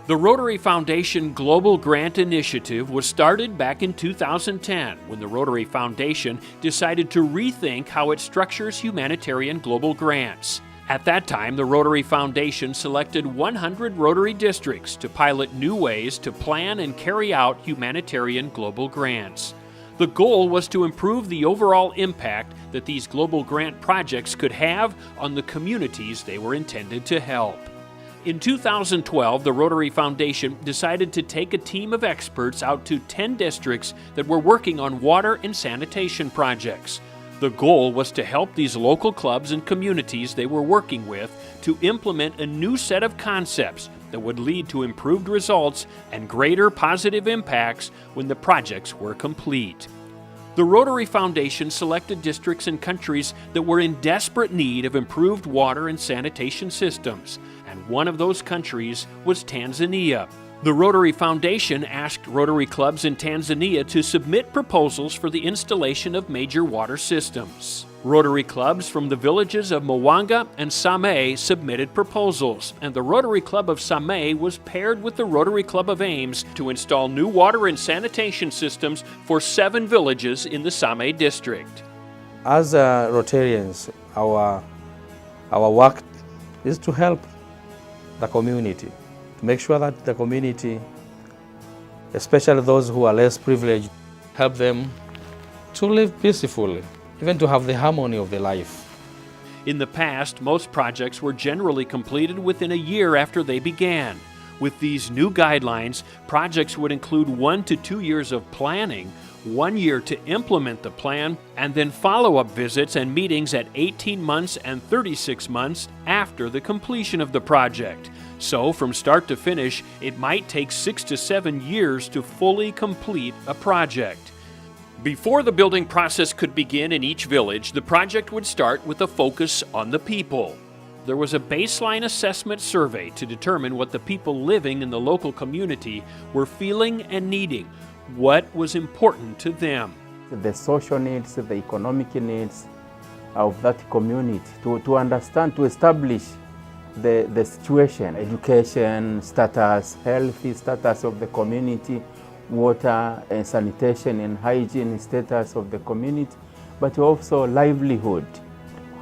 The Rotary Foundation Global Grant Initiative was started back in 2010 when the Rotary Foundation decided to rethink how it structures humanitarian global grants. At that time, the Rotary Foundation selected 100 Rotary districts to pilot new ways to plan and carry out humanitarian global grants. The goal was to improve the overall impact that these global grant projects could have on the communities they were intended to help. In 2012, the Rotary Foundation decided to take a team of experts out to 10 districts that were working on water and sanitation projects. The goal was to help these local clubs and communities they were working with to implement a new set of concepts that would lead to improved results and greater positive impacts when the projects were complete. The Rotary Foundation selected districts and countries that were in desperate need of improved water and sanitation systems, and one of those countries was Tanzania. The Rotary Foundation asked Rotary Clubs in Tanzania to submit proposals for the installation of major water systems. Rotary Clubs from the villages of Mwanga and Same submitted proposals, and the Rotary Club of Same was paired with the Rotary Club of Ames to install new water and sanitation systems for 7 villages in the Same district. As Rotarians, our work is to help the community, to make sure that the community, especially those who are less privileged, help them to live peacefully, even to have the harmony of their life. In the past, most projects were generally completed within a year after they began. With these new guidelines, projects would include 1 to 2 years of planning, 1 year to implement the plan, and then follow-up visits and meetings at 18 months and 36 months after the completion of the project. So, from start to finish, it might take 6 to 7 years to fully complete a project. Before the building process could begin in each village, the project would start with a focus on the people. There was a baseline assessment survey to determine what the people living in the local community were feeling and needing, what was important to them. The social needs, the economic needs of that community, to understand, to establish the situation, education status, healthy status of the community, water and sanitation and hygiene status of the community, but also livelihood.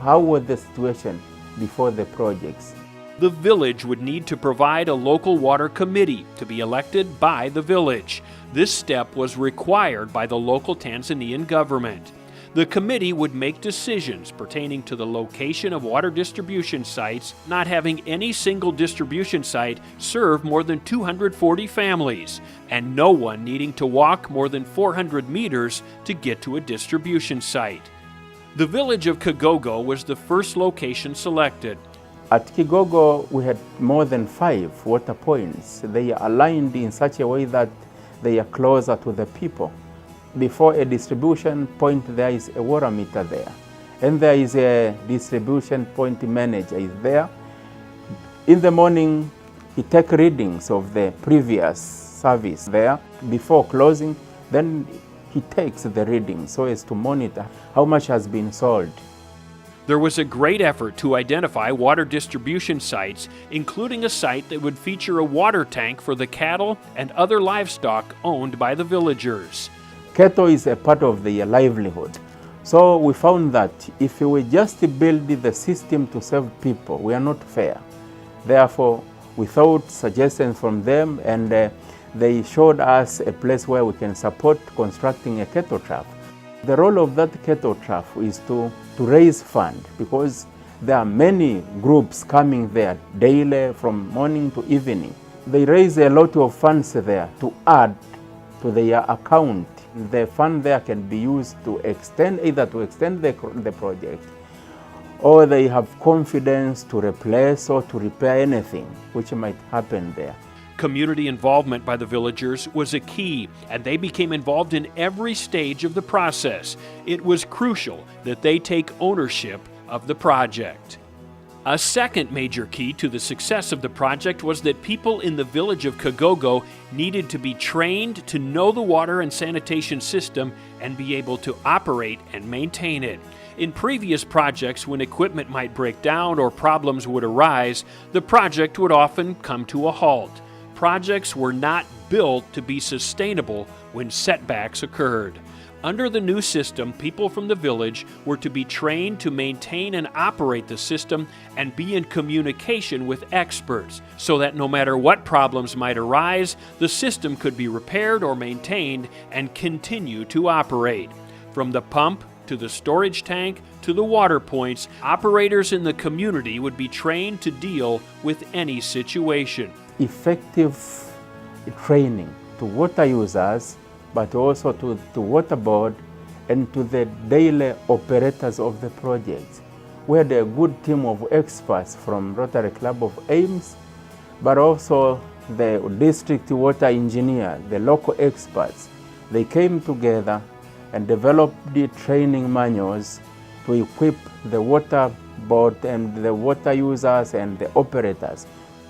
How was the situation before the projects? The village would need to provide a local water committee to be elected by the village. This step was required by the local Tanzanian government. The committee would make decisions pertaining to the location of water distribution sites, not having any single distribution site serve more than 240 families, and no one needing to walk more than 400 meters to get to a distribution site. The village of Kigogo was the first location selected. At Kigogo, we had more than 5 water points. They are aligned in such a way that they are closer to the people. Before a distribution point, there is a water meter there, and there is a distribution point manager is there. In the morning, he takes readings of the previous service there. Before closing, then he takes the reading so as to monitor how much has been sold. There was a great effort to identify water distribution sites, including a site that would feature a water tank for the cattle and other livestock owned by the villagers. Cattle is a part of their livelihood. So we found that if we just build the system to serve people, we are not fair. Therefore, we thought suggestions from them, and they showed us a place where we can support constructing a cattle trough. The role of that cattle trough is to raise funds, because there are many groups coming there daily from morning to evening. They raise a lot of funds there to add to their account. The fund there can be used to extend, either to extend the project, or they have confidence to replace or to repair anything which might happen there. Community involvement by the villagers was a key, and they became involved in every stage of the process. It was crucial that they take ownership of the project. A second major key to the success of the project was that people in the village of Kigogo needed to be trained to know the water and sanitation system and be able to operate and maintain it. In previous projects, when equipment might break down or problems would arise, the project would often come to a halt. projects were not built to be sustainable when setbacks occurred. Under the new system, people from the village were to be trained to maintain and operate the system and be in communication with experts so that no matter what problems might arise, the system could be repaired or maintained and continue to operate. From the pump to the storage tank to the water points, operators in the community would be trained to deal with any situation. Effective training to water users, but also to the water board and to the daily operators of the project. We had a good team of experts from Rotary Club of Ames, but also the district water engineer, the local experts. They came together and developed the training manuals to equip the water board and the water users and the operators.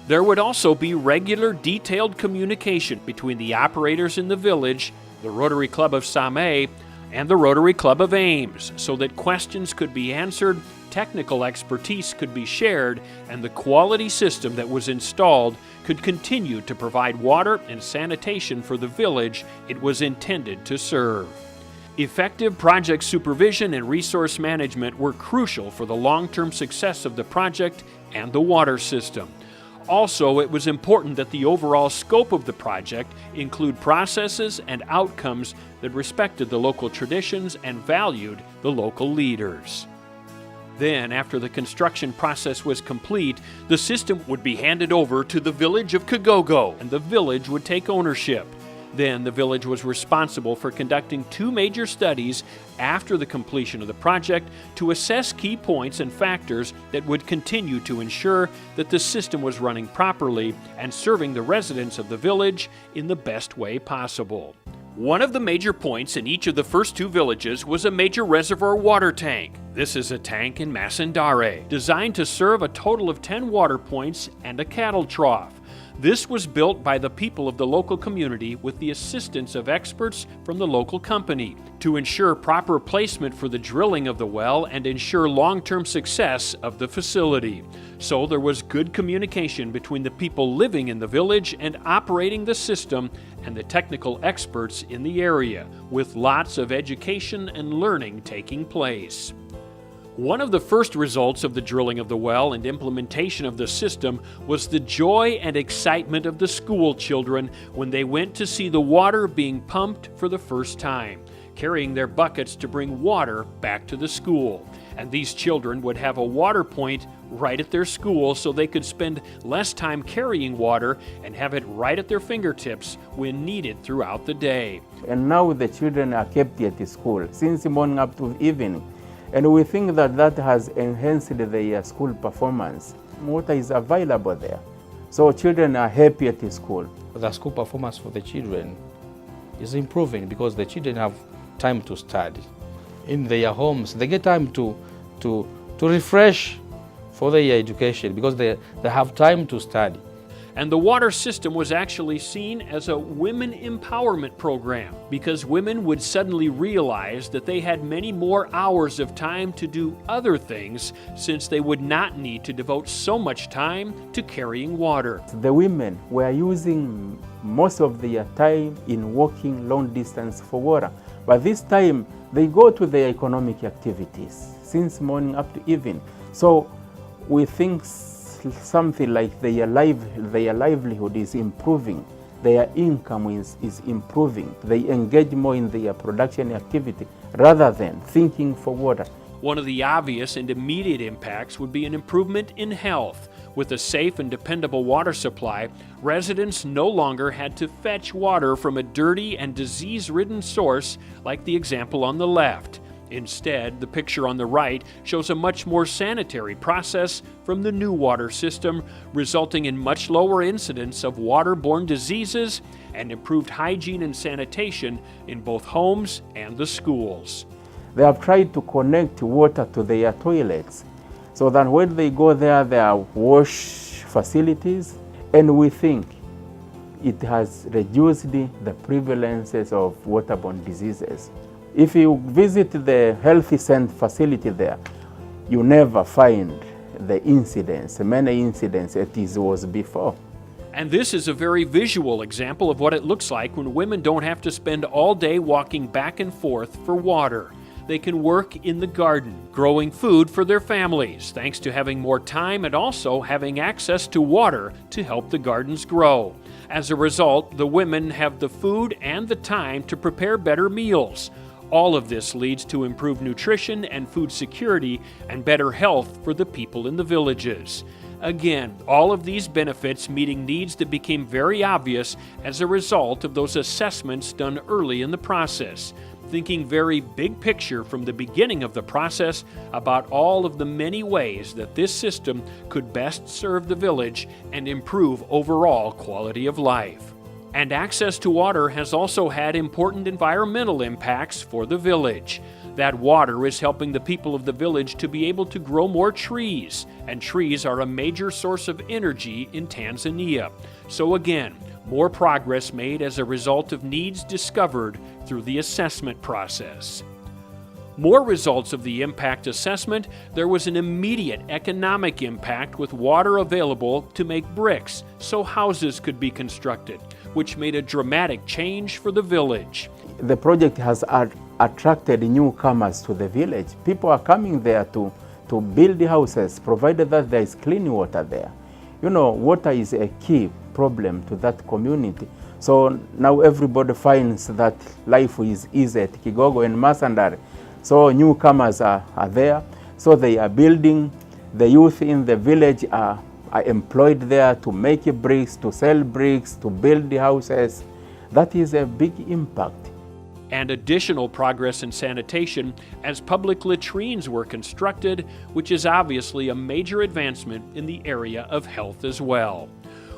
There would also be regular, detailed communication between the operators in the village, the Rotary Club of Ames, and the Rotary Club of Ames, so that questions could be answered, technical expertise could be shared, and the quality system that was installed could continue to provide water and sanitation for the village it was intended to serve. Effective project supervision and resource management were crucial for the long-term success of the project and the water system. Also, it was important that the overall scope of the project include processes and outcomes that respected the local traditions and valued the local leaders. Then, after the construction process was complete, the system would be handed over to the village of Kagogo, and the village would take ownership. Then the village was responsible for conducting 2 major studies after the completion of the project to assess key points and factors that would continue to ensure that the system was running properly and serving the residents of the village in the best way possible. One of the major points in each of the first 2 villages was a major reservoir water tank. This is a tank in Masandare, designed to serve a total of 10 water points and a cattle trough. This was built by the people of the local community with the assistance of experts from the local company to ensure proper placement for the drilling of the well and ensure long-term success of the facility. So there was good communication between the people living in the village and operating the system and the technical experts in the area, with lots of education and learning taking place. One of the first results of the drilling of the well and implementation of the system was the joy and excitement of the school children when they went to see the water being pumped for the first time, carrying their buckets to bring water back to the school. And these children would have a water point right at their school so they could spend less time carrying water and have it right at their fingertips when needed throughout the day. And now the children are kept at the school since morning up to evening. And we think that that has enhanced their school performance. Water is available there. So children are happy at the school. The school performance for the children is improving because the children have time to study. In their homes, they get time to refresh for their education because they have time to study. And the water system was actually seen as a women empowerment program because women would suddenly realize that they had many more hours of time to do other things since they would not need to devote so much time to carrying water. The women were using most of their time in walking long distance for water. But this time they go to their economic activities since morning up to evening. So we think something like their livelihood is improving, their income is improving. They engage more in their production activity rather than thinking for water. One of the obvious and immediate impacts would be an improvement in health. With a safe and dependable water supply, residents no longer had to fetch water from a dirty and disease-ridden source like the example on the left. Instead, the picture on the right shows a much more sanitary process from the new water system, resulting in much lower incidence of waterborne diseases and improved hygiene and sanitation in both homes and the schools. They have tried to connect water to their toilets so that when they go there, there are wash facilities, and we think it has reduced the prevalences of waterborne diseases. If you visit the healthy center facility there, you never find the incidents, many incidents as it was before. And this is a very visual example of what it looks like when women don't have to spend all day walking back and forth for water. They can work in the garden, growing food for their families, thanks to having more time and also having access to water to help the gardens grow. As a result, the women have the food and the time to prepare better meals. All of this leads to improved nutrition and food security and better health for the people in the villages. Again, all of these benefits meeting needs that became very obvious as a result of those assessments done early in the process, thinking very big picture from the beginning of the process about all of the many ways that this system could best serve the village and improve overall quality of life. And access to water has also had important environmental impacts for the village. That water is helping the people of the village to be able to grow more trees, and trees are a major source of energy in Tanzania. So again, more progress made as a result of needs discovered through the assessment process. More results of the impact assessment, there was an immediate economic impact with water available to make bricks so houses could be constructed, which made a dramatic change for the village. The project has attracted newcomers to the village. People are coming there to build houses, provided that there is clean water there. You know, water is a key problem to that community. So now everybody finds that life is easy at Kigogo and Masandare. So newcomers are there. So they are building. The youth in the village are employed there to make bricks, to sell bricks, to build the houses. That is a big impact. And additional progress in sanitation as public latrines were constructed, which is obviously a major advancement in the area of health as well.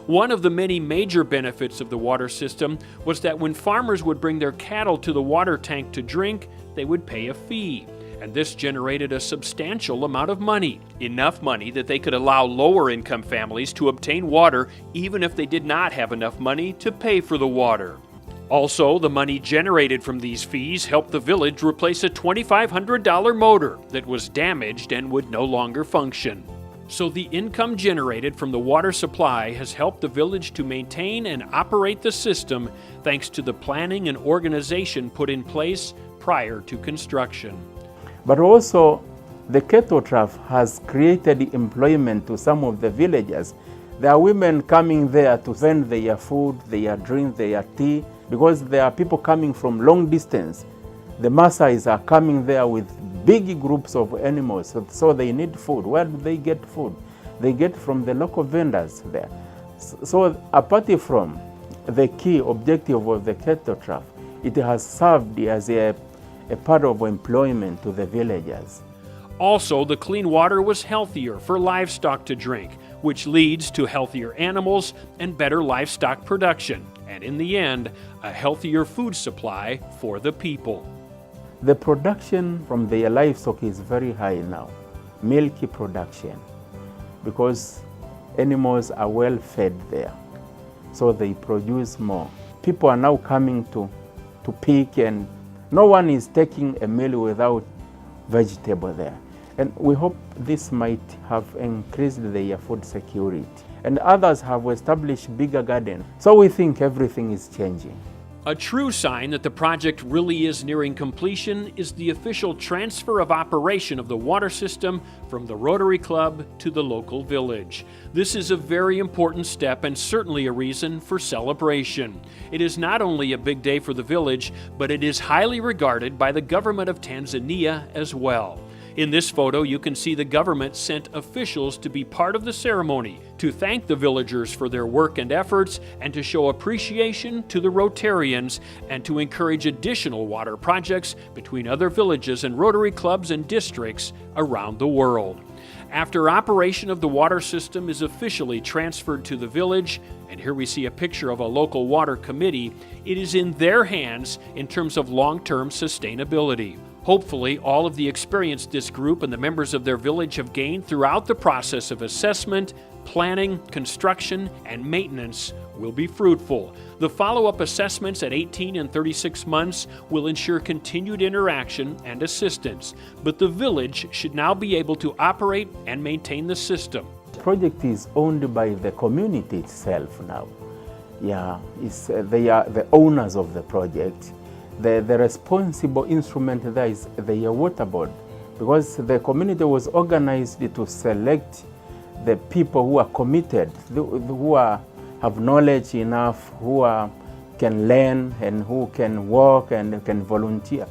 One of the many major benefits of the water system was that when farmers would bring their cattle to the water tank to drink, they would pay a fee. And this generated a substantial amount of money, enough money that they could allow lower income families to obtain water even if they did not have enough money to pay for the water. Also, the money generated from these fees helped the village replace a $2,500 motor that was damaged and would no longer function. So the income generated from the water supply has helped the village to maintain and operate the system thanks to the planning and organization put in place prior to construction. But also, the cattle trough has created employment to some of the villagers. There are women coming there to vend their food, their drink, their tea, because there are people coming from long distance. The Maasais are coming there with big groups of animals, so they need food. Where do they get food? They get from the local vendors there. So apart from the key objective of the cattle trough, it has served as a part of employment to the villagers. Also, the clean water was healthier for livestock to drink, which leads to healthier animals and better livestock production, and in the end, a healthier food supply for the people. The production from the livestock is very high now, milk production, because animals are well fed there, so they produce more. People are now coming to pick, and no one is taking a meal without vegetable there. And we hope this might have increased their food security. And others have established bigger gardens. So we think everything is changing. A true sign that the project really is nearing completion is the official transfer of operation of the water system from the Rotary Club to the local village. This is a very important step and certainly a reason for celebration. It is not only a big day for the village, but it is highly regarded by the government of Tanzania as well. In this photo, you can see the government sent officials to be part of the ceremony to thank the villagers for their work and efforts and to show appreciation to the Rotarians and to encourage additional water projects between other villages and Rotary clubs and districts around the world. After operation of the water system is officially transferred to the village, and here we see a picture of a local water committee, it is in their hands in terms of long-term sustainability. Hopefully, all of the experience this group and the members of their village have gained throughout the process of assessment, planning, construction, and maintenance will be fruitful. The follow-up assessments at 18 and 36 months will ensure continued interaction and assistance, but the village should now be able to operate and maintain the system. project is owned by the community itself now. Yeah, they are the owners of the project. The responsible instrument there is the water board, because the community was organized to select the people who are committed, who have knowledge enough, who can learn and who can work and can volunteer.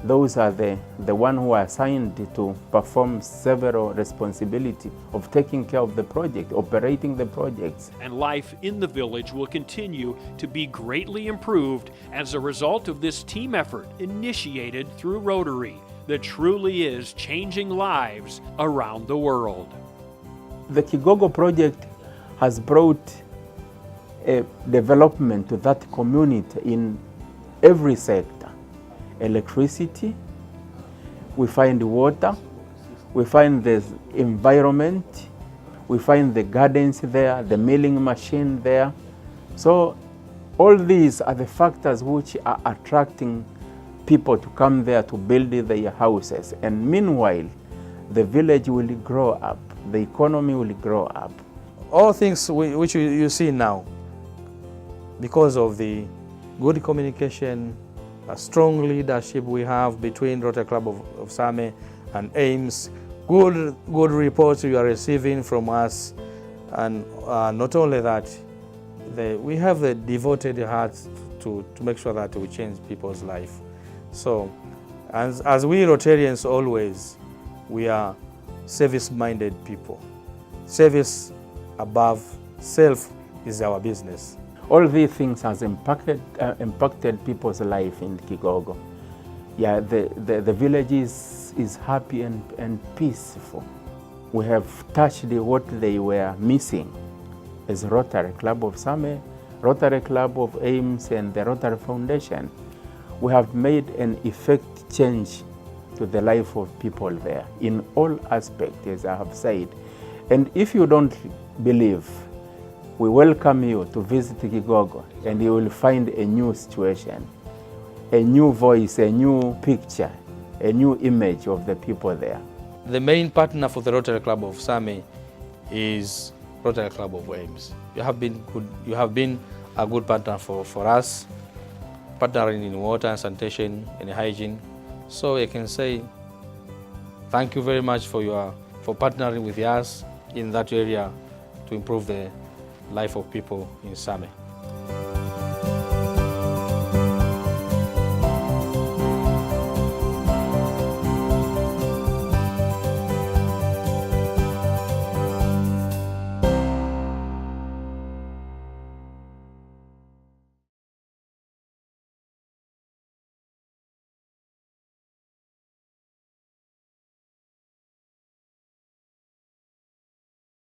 Those are the ones who are assigned to perform several responsibilities of taking care of the project, operating the projects. And life in the village will continue to be greatly improved as a result of this team effort initiated through Rotary that truly is changing lives around the world. The Kigogo project has brought a development to that community in every sector. Electricity, we find water, we find the environment, we find the gardens there, the milling machine there. So all these are the factors which are attracting people to come there to build their houses. And meanwhile, the village will grow up, the economy will grow up. All things which you see now, because of the good communication, a strong leadership we have between Rotary Club of Same and Ames, good reports you are receiving from us, and not only that, we have the devoted hearts to make sure that we change people's life. So, as we Rotarians always, we are service-minded people. Service above self is our business. All these things has impacted people's life in Kigogo. Yeah, the village is happy and peaceful. We have touched what they were missing as Rotary Club of Same, Rotary Club of Ames, and the Rotary Foundation. We have made an effect change to the life of people there in all aspects, as I have said. And if you don't believe, we welcome you to visit Kigogo, and you will find a new situation, a new voice, a new picture, a new image of the people there. The main partner for the Rotary Club of Same is Rotary Club of Ames. You have been good. You have been a good partner for us, partnering in water and sanitation and hygiene. So I can say thank you very much for partnering with us in that area to improve the life of people in Same.